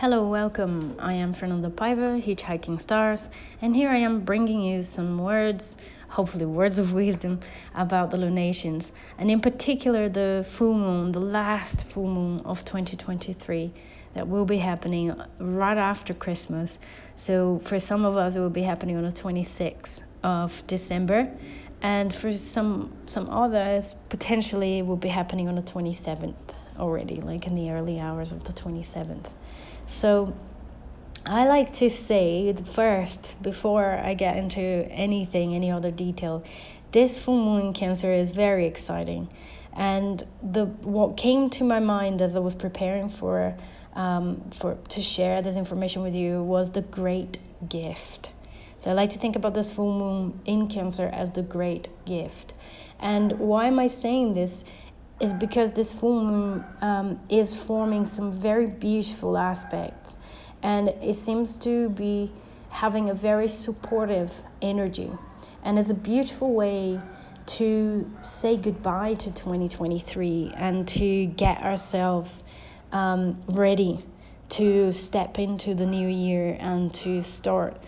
Hello, welcome. I am Fernanda Paiva, Hitchhiking Stars, and here I am bringing you some words, hopefully words of wisdom, about the lunations, and in particular the full moon, the last full moon of 2023 that will be happening right after Christmas. So for some of us it will be happening on the 26th of December, and for some others potentially it will be happening on the 27th already, like in the early hours of the 27th. So I like to say first, before I get into any other detail, this full moon in Cancer is very exciting. And what came to my mind as I was preparing to share this information with you was the great gift. So I like to think about this full moon in Cancer as the great gift. And why am I saying this? Is because this full moon is forming some very beautiful aspects, and it seems to be having a very supportive energy, and is a beautiful way to say goodbye to 2023 and to get ourselves ready to step into the new year and to start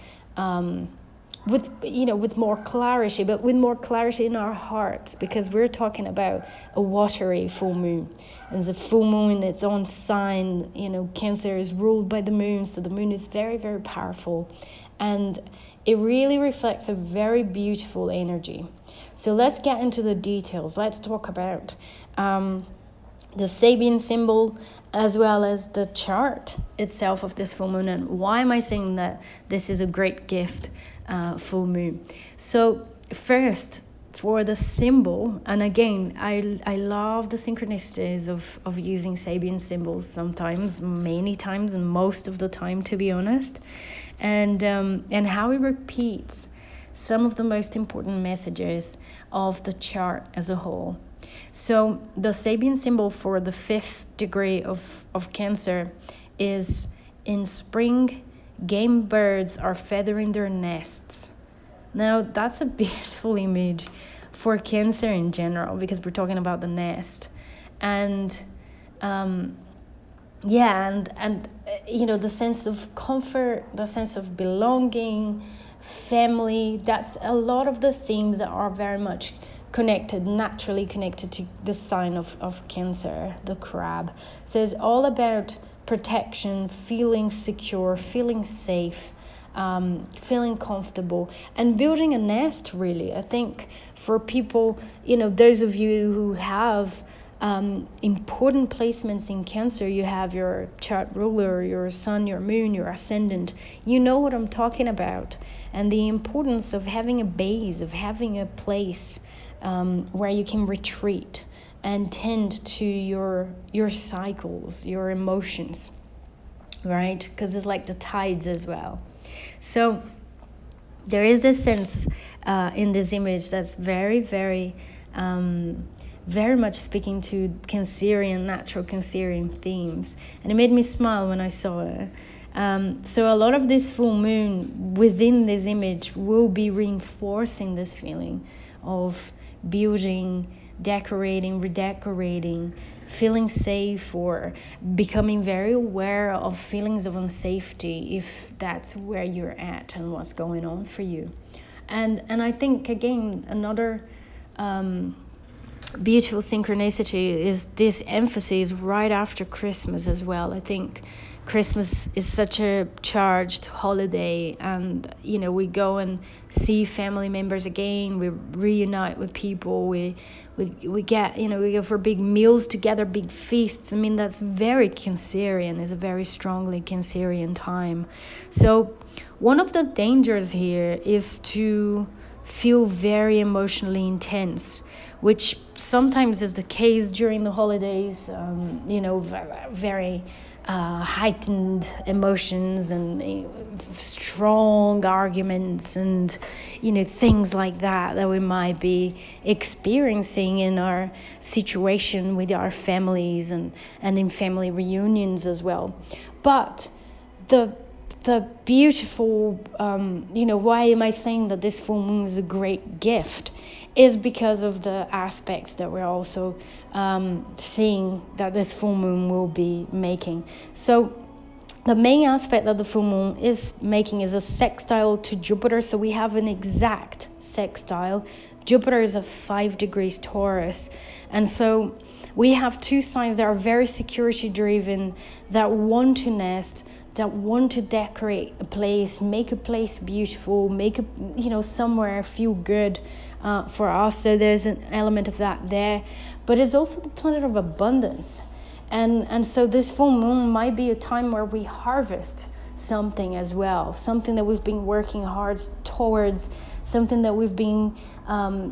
with more clarity, but with more clarity in our hearts, because we're talking about a watery full moon. And the full moon, its own sign, Cancer is ruled by the moon, so the moon is very, very powerful, and it really reflects a very beautiful energy. So let's get into the details. Let's talk about the Sabian symbol, as well as the chart itself of this full moon, and why am I saying that this is a great gift full moon. So first, for the symbol, and again, I love the synchronicities of using Sabian symbols sometimes, many times, and most of the time, to be honest, and how it repeats some of the most important messages of the chart as a whole. So the Sabian symbol for the 5th degree of Cancer is: in spring, game birds are feathering their nests. Now that's a beautiful image for Cancer in general, because we're talking about the nest, and the sense of comfort, the sense of belonging, family. That's a lot of the themes that are very much naturally connected to the sign of Cancer, the crab. So it's all about protection, feeling secure, feeling safe, feeling comfortable, and building a nest, really. I think for people, those of you who have important placements in Cancer, you have your chart ruler, your sun, your moon, your ascendant, you know what I'm talking about, and the importance of having a base, of having a place where you can retreat and tend to your cycles, your emotions, right? Because it's like the tides as well. So there is this sense in this image that's very, very, very much speaking to Cancerian, natural Cancerian themes, and it made me smile when I saw it. So a lot of this full moon within this image will be reinforcing this feeling of building, decorating, redecorating, feeling safe, or becoming very aware of feelings of unsafety if that's where you're at and what's going on for you. And I think, again, another beautiful synchronicity is this emphasis right after Christmas as well. I think Christmas is such a charged holiday, and we go and see family members again, we reunite with people, we get, we go for big meals together, big feasts. I mean, that's very Cancerian, is a very strongly Cancerian time. So one of the dangers here is to feel very emotionally intense, which sometimes is the case during the holidays, very heightened emotions and strong arguments and things like that we might be experiencing in our situation with our families and in family reunions as well. But the beautiful, why am I saying that this full moon is a great gift, is because of the aspects that we're also seeing that this full moon will be making. So the main aspect that the full moon is making is a sextile to Jupiter. So we have an exact sextile. Jupiter is a 5 degrees Taurus, and so we have two signs that are very security driven, that want to nest, that want to decorate a place, make a place beautiful, make a somewhere feel good for us. So there's an element of that there, but it's also the planet of abundance, and so this full moon might be a time where we harvest something as well, something that we've been working hard towards, something that we've been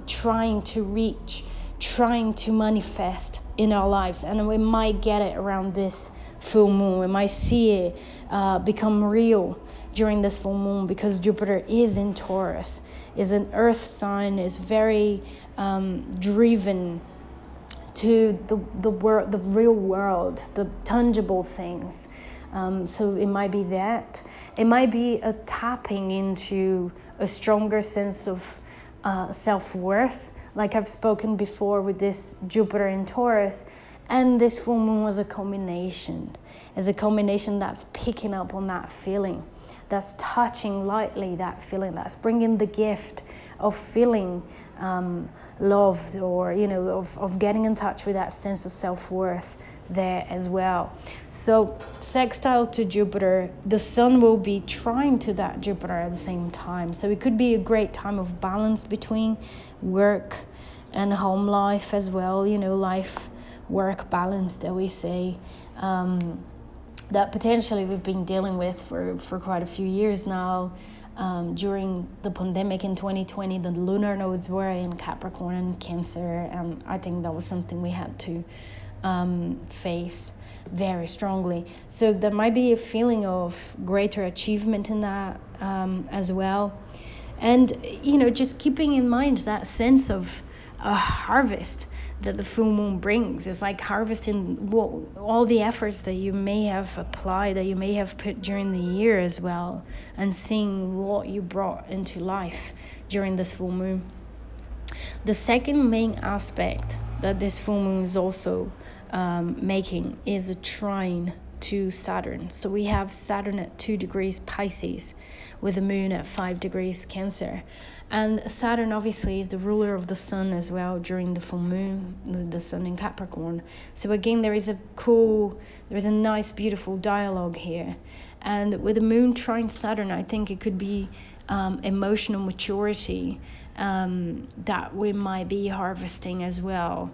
trying to reach, trying to manifest in our lives, and we might get it around this full moon. We might see it become real during this full moon, because Jupiter is in Taurus, is an earth sign, is very driven to the world, the real world, the tangible things. So it might be that. It might be a tapping into a stronger sense of self-worth, like I've spoken before with this Jupiter in Taurus. And this full moon was a culmination. It's a culmination that's picking up on that feeling, that's touching lightly that feeling, that's bringing the gift of feeling loved, or of getting in touch with that sense of self-worth there as well. So sextile to Jupiter, the sun will be trine to that Jupiter at the same time. So it could be a great time of balance between work and home life as well, life work balance that we say, that potentially we've been dealing with for quite a few years now. During the pandemic in 2020, the lunar nodes were in Capricorn and Cancer, and I think that was something we had to face very strongly. So there might be a feeling of greater achievement in that as well. And just keeping in mind that sense of a harvest that the full moon brings. It's like harvesting all the efforts that you may have applied, that you may have put during the year as well, and seeing what you brought into life during this full moon. The second main aspect that this full moon is also making is a trine to Saturn. So we have Saturn at 2 degrees Pisces with the moon at 5 degrees Cancer. And Saturn obviously is the ruler of the sun as well during the full moon, the sun in Capricorn. So again, there is a nice, beautiful dialogue here. And with the moon trine Saturn, I think it could be emotional maturity that we might be harvesting as well.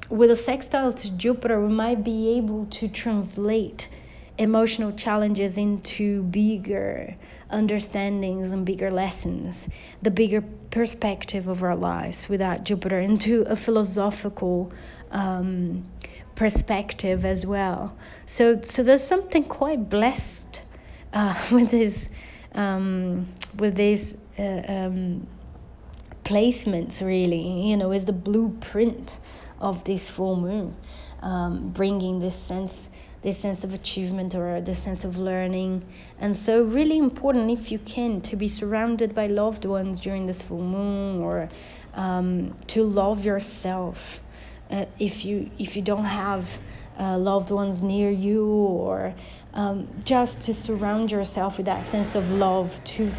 With a sextile to Jupiter, we might be able to translate emotional challenges into bigger understandings and bigger lessons, the bigger perspective of our lives with that Jupiter, into a philosophical perspective as well. So there's something quite blessed with these placements, really. Is the blueprint of this full moon, bringing this sense of achievement, or the sense of learning. And so really important, if you can, to be surrounded by loved ones during this full moon, or to love yourself if you don't have loved ones near you, or just to surround yourself with that sense of love, to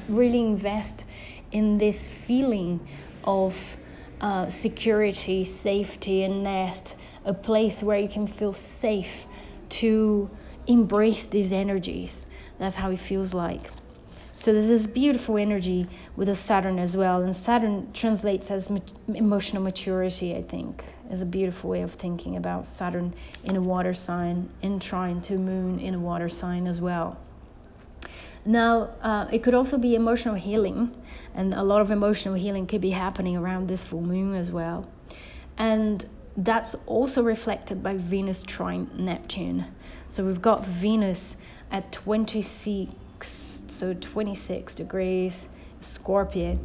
really invest in this feeling of security, safety, and nest, a place where you can feel safe to embrace these energies. That's how it feels like. So there's this beautiful energy with the Saturn as well, and Saturn translates as emotional maturity, I think, is a beautiful way of thinking about Saturn in a water sign, in trine to moon in a water sign as well. Now, it could also be emotional healing, and a lot of emotional healing could be happening around this full moon as well. And that's also reflected by Venus trine Neptune. So we've got Venus at 26 degrees Scorpio,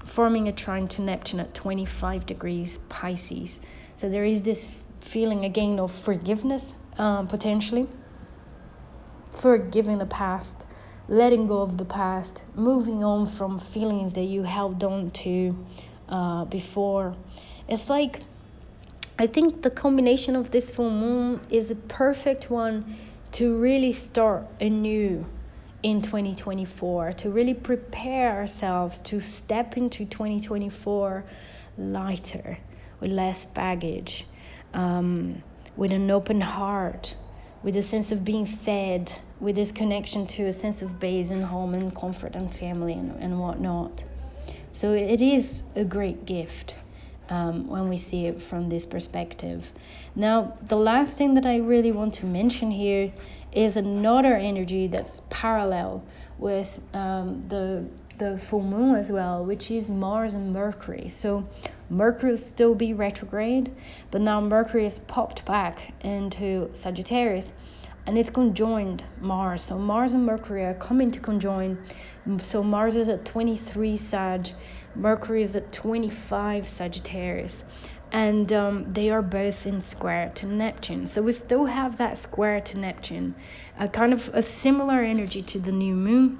forming a trine to Neptune at 25 degrees Pisces. So there is this feeling again of forgiveness, potentially, forgiving the past, letting go of the past, moving on from feelings that you held on to before. It's like, I think the combination of this full moon is a perfect one to really start anew in 2024, to really prepare ourselves to step into 2024 lighter, with less baggage, with an open heart, with a sense of being fed, with this connection to a sense of base and home and comfort and family and whatnot. So it is a great gift when we see it from this perspective. Now, the last thing that I really want to mention here is another energy that's parallel with the full moon as well, which is Mars and Mercury. So Mercury will still be retrograde, but now Mercury has popped back into Sagittarius and it's conjoined Mars. So Mars and Mercury are coming to conjoin. So Mars is at 23 Sag, Mercury is at 25 Sagittarius, and they are both in square to Neptune. So we still have that square to Neptune, a kind of a similar energy to the new moon.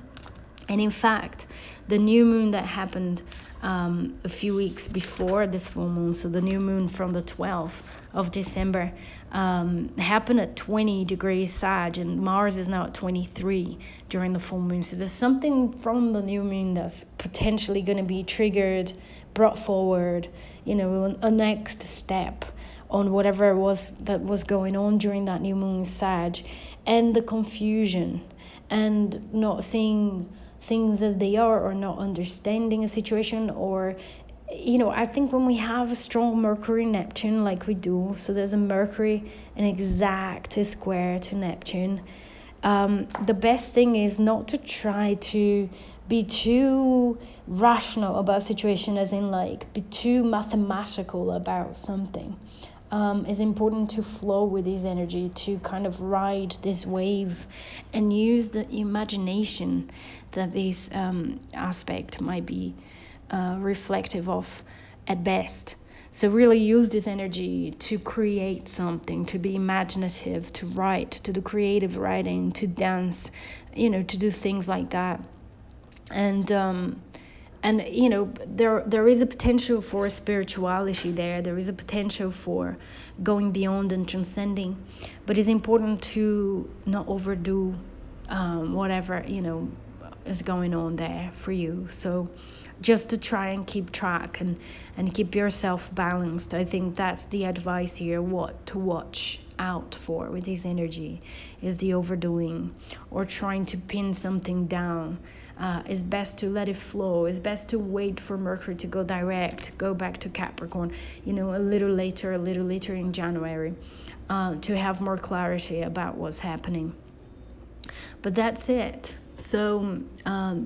And in fact, the new moon that happened a few weeks before this full moon, so the new moon from the 12th of December, happened at 20 degrees Sag, and Mars is now at 23 during the full moon. So there's something from the new moon that's potentially going to be triggered, brought forward, a next step on whatever it was that was going on during that new moon Sag, and the confusion and not seeing things as they are, or not understanding a situation, or I think when we have a strong Mercury Neptune like we do, so there's a Mercury an exact square to Neptune, the best thing is not to try to be too rational about a situation, as in like be too mathematical about something. It's important to flow with this energy, to kind of ride this wave and use the imagination that this aspect might be reflective of at best. So really use this energy to create something, to be imaginative, to write, to do creative writing, to dance, to do things like that. And there is a potential for spirituality there. There is a potential for going beyond and transcending, but it's important to not overdo whatever is going on there for you. So just to try and keep track and keep yourself balanced. I think that's the advice here. What to watch out for with this energy is the overdoing or trying to pin something down. It's best to let it flow. It's best to wait for Mercury to go direct, go back to Capricorn, a little later in January, to have more clarity about what's happening. But that's it. So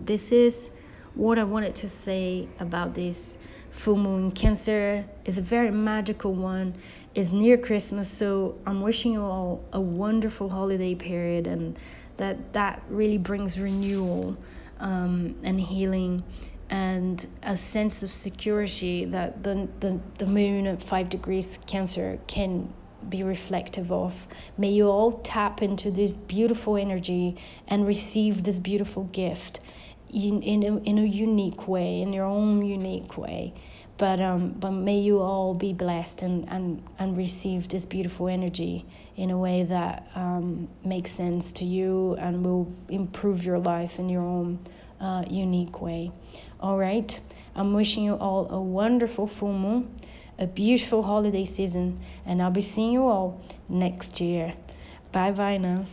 this is what I wanted to say about this full moon. Cancer is a very magical one. It's near Christmas, so I'm wishing you all a wonderful holiday period, and that really brings renewal and healing and a sense of security that the moon at 5 degrees Cancer can be reflective of. May you all tap into this beautiful energy and receive this beautiful gift in a unique way, in your own unique way. But may you all be blessed and receive this beautiful energy in a way that makes sense to you and will improve your life in your own unique way. All right, I'm wishing you all a wonderful full moon, a beautiful holiday season, and I'll be seeing you all next year. Bye now.